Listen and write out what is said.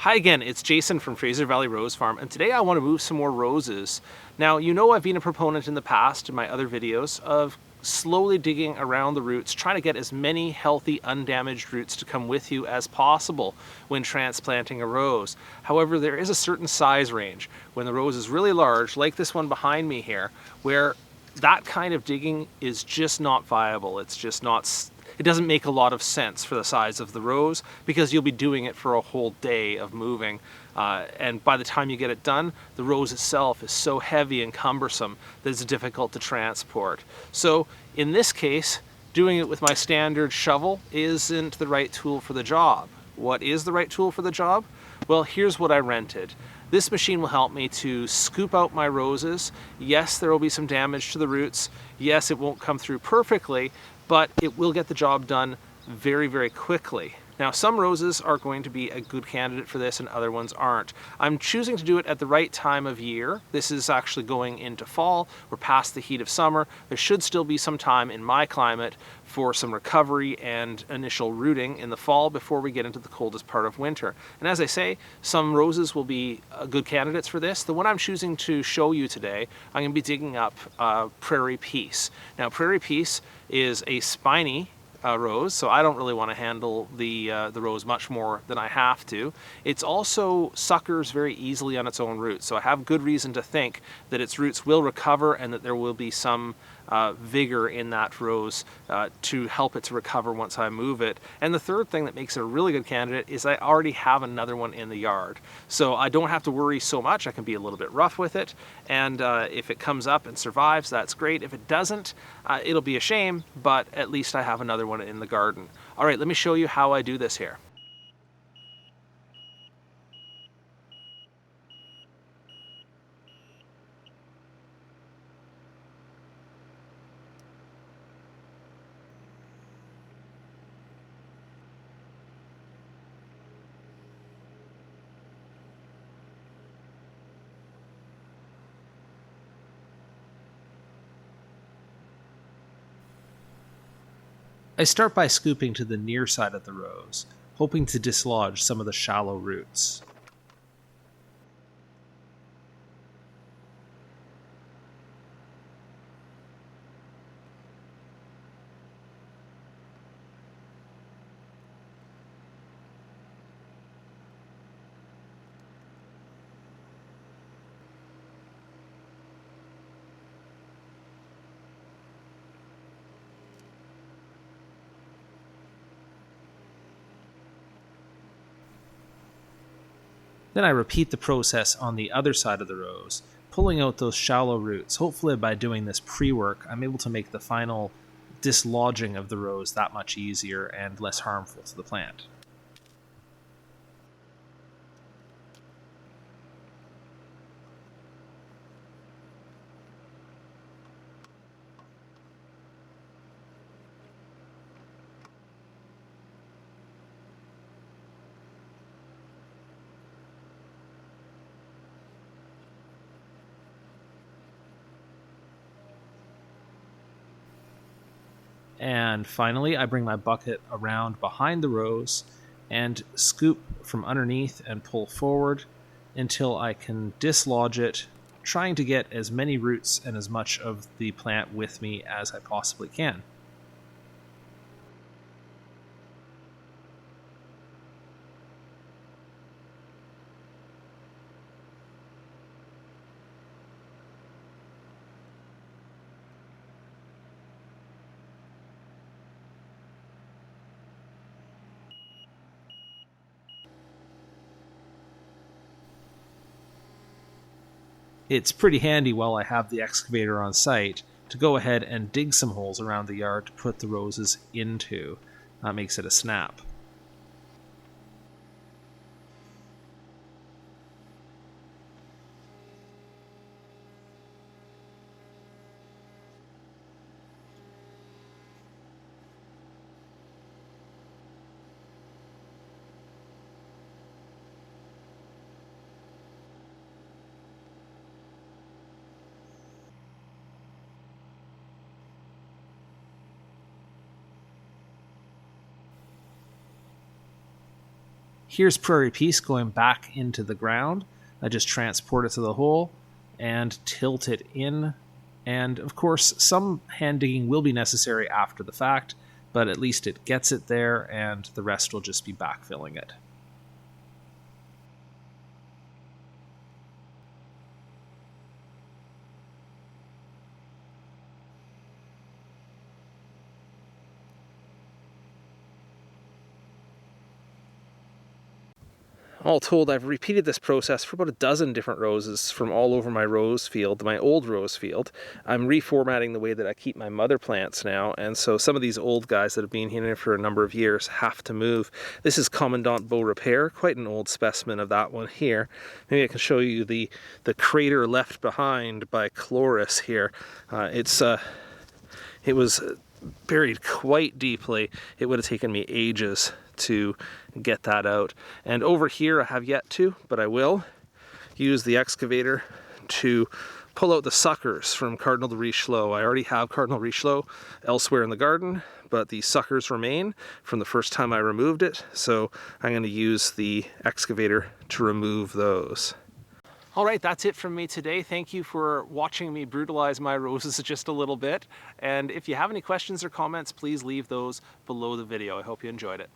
Hi again, it's Jason from Fraser Valley Rose Farm, and today I want to move some more roses. Now, you know I've been a proponent in the past, in my other videos, of slowly digging around the roots, trying to get as many healthy, undamaged roots to come with you as possible when transplanting a rose. However, there is a certain size range. When the rose is really large, like this one behind me here, where that kind of digging is just not viable. It's just not, it doesn't make a lot of sense for the size of the rose because you'll be doing it for a whole day of moving. And by the time you get it done, the rose itself is so heavy and cumbersome that it's difficult to transport. So in this case, doing it with my standard shovel isn't the right tool for the job. What is the right tool for the job? Well, here's what I rented. This machine will help me to scoop out my roses. Yes, there will be some damage to the roots. Yes, it won't come through perfectly, but it will get the job done very, very quickly. Now, some roses are going to be a good candidate for this and other ones aren't. I'm choosing to do it at the right time of year. This is actually going into fall. We're past the heat of summer. There should still be some time in my climate for some recovery and initial rooting in the fall before we get into the coldest part of winter. And as I say, some roses will be good candidates for this. The one I'm choosing to show you today, I'm going to be digging up Prairie Peace. Now, Prairie Peace is a spiny rose, so I don't really want to handle the rose much more than I have to. It's also suckers very easily on its own roots, so I have good reason to think that its roots will recover and that there will be some vigor in that rose to help it to recover once I move it. And the third thing that makes it a really good candidate is I already have another one in the yard, so I don't have to worry so much. I can be a little bit rough with it, and if it comes up and survives, that's great. If it doesn't, it'll be a shame, but at least I have another one in the garden. All right, let me show you how I do this here. I start by scooping to the near side of the rose, hoping to dislodge some of the shallow roots. Then I repeat the process on the other side of the rose, pulling out those shallow roots. Hopefully by doing this pre-work, I'm able to make the final dislodging of the rose that much easier and less harmful to the plant. And finally, I bring my bucket around behind the rose and scoop from underneath and pull forward until I can dislodge it, trying to get as many roots and as much of the plant with me as I possibly can. It's pretty handy while I have the excavator on site to go ahead and dig some holes around the yard to put the roses into. That makes it a snap. Here's Prairie Peace going back into the ground. I just transport it to the hole and tilt it in. And of course, some hand digging will be necessary after the fact, but at least it gets it there and the rest will just be backfilling it. All told, I've repeated this process for about a dozen different roses from all over my rose field, my old rose field. I'm reformatting the way that I keep my mother plants now, and so some of these old guys that have been here for a number of years have to move. This is Commandant Beau Repair, quite an old specimen of that one here. Maybe I can show you the crater left behind by Chloris here. It was buried quite deeply. It would have taken me ages to get that out. And over here I have yet to, but I will use the excavator to pull out the suckers from Cardinal de Richelieu. I already have Cardinal Richelieu elsewhere in the garden, but the suckers remain from the first time I removed it, so I'm going to use the excavator to remove those. All right, that's it from me today. Thank you for watching me brutalize my roses just a little bit. And if you have any questions or comments, please leave those below the video. I hope you enjoyed it.